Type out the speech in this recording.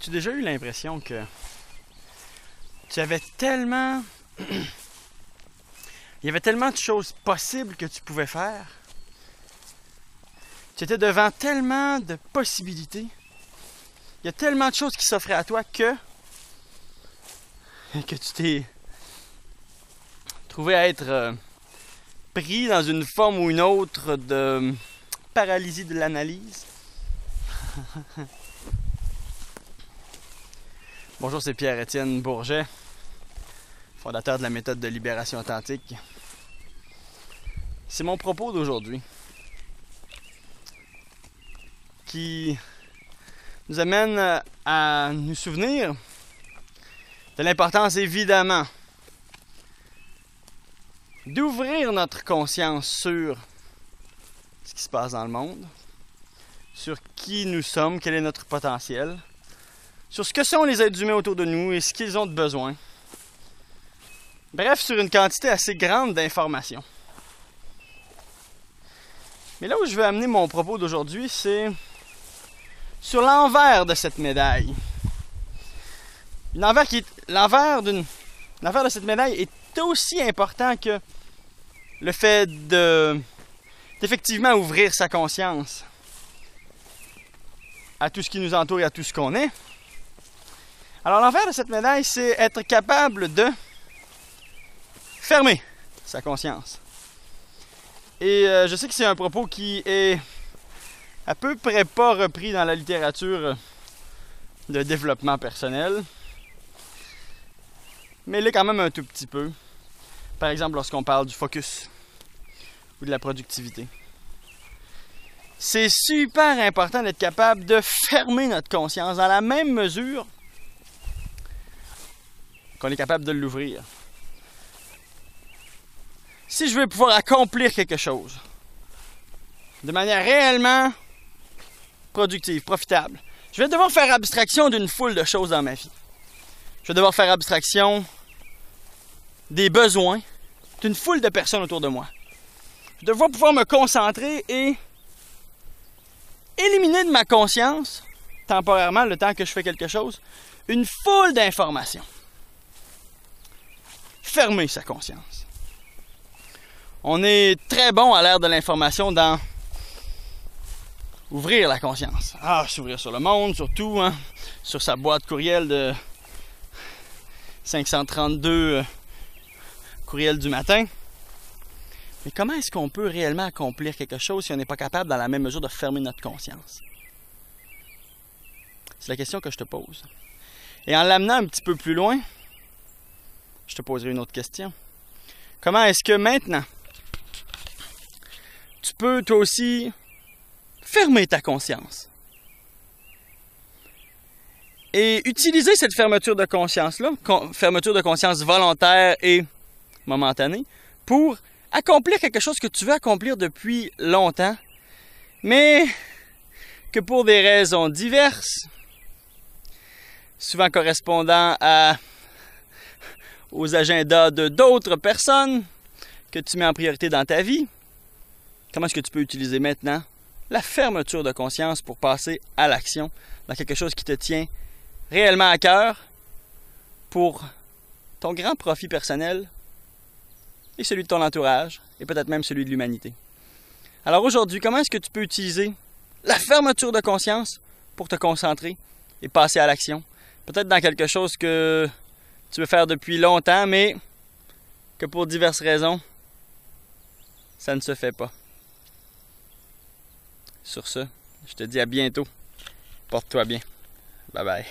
As-tu déjà eu l'impression que tu avais tellement... Il y avait tellement de choses possibles que tu pouvais faire. Tu étais devant tellement de possibilités. Il y a tellement de choses qui s'offraient à toi que tu t'es trouvé à être pris dans une forme ou une autre de paralysie de l'analyse. Bonjour, c'est Pierre-Étienne Bourget, fondateur de la méthode de libération authentique. C'est mon propos d'aujourd'hui qui nous amène à nous souvenir de l'importance, évidemment, d'ouvrir notre conscience sur ce qui se passe dans le monde, sur qui nous sommes, quel est notre potentiel, sur ce que sont les êtres humains autour de nous et ce qu'ils ont de besoin. Bref, sur une quantité assez grande d'informations. Mais là où je veux amener mon propos d'aujourd'hui, c'est sur l'envers de cette médaille. L'envers de cette médaille est aussi important que le fait d'effectivement ouvrir sa conscience à tout ce qui nous entoure et à tout ce qu'on est. Alors l'envers de cette médaille, c'est être capable de fermer sa conscience. Et je sais que c'est un propos qui est à peu près pas repris dans la littérature de développement personnel, mais il est quand même un tout petit peu. Par exemple, lorsqu'on parle du focus ou de la productivité. C'est super important d'être capable de fermer notre conscience dans la même mesure qu'on est capable de l'ouvrir. Si je veux pouvoir accomplir quelque chose de manière réellement productive, profitable, je vais devoir faire abstraction d'une foule de choses dans ma vie. Je vais devoir faire abstraction des besoins d'une foule de personnes autour de moi. Je vais devoir pouvoir me concentrer et éliminer de ma conscience, temporairement, le temps que je fais quelque chose, une foule d'informations. Fermer sa conscience. On est très bon à l'ère de l'information dans ouvrir la conscience. S'ouvrir sur le monde, surtout, sur sa boîte courriel de 532 courriels du matin. Mais comment est-ce qu'on peut réellement accomplir quelque chose si on n'est pas capable, dans la même mesure, de fermer notre conscience? C'est la question que je te pose. Et en l'amenant un petit peu plus loin, je te poserai une autre question. Comment est-ce que maintenant, tu peux toi aussi fermer ta conscience et utiliser cette fermeture de conscience-là, fermeture de conscience volontaire et momentanée, pour accomplir quelque chose que tu veux accomplir depuis longtemps, mais que pour des raisons diverses, souvent correspondant aux agendas de d'autres personnes que tu mets en priorité dans ta vie, comment est-ce que tu peux utiliser maintenant la fermeture de conscience pour passer à l'action dans quelque chose qui te tient réellement à cœur pour ton grand profit personnel et celui de ton entourage et peut-être même celui de l'humanité. Alors aujourd'hui, comment est-ce que tu peux utiliser la fermeture de conscience pour te concentrer et passer à l'action? Peut-être dans quelque chose que tu veux faire depuis longtemps, mais que pour diverses raisons, ça ne se fait pas. Sur ce, je te dis à bientôt. Porte-toi bien. Bye bye.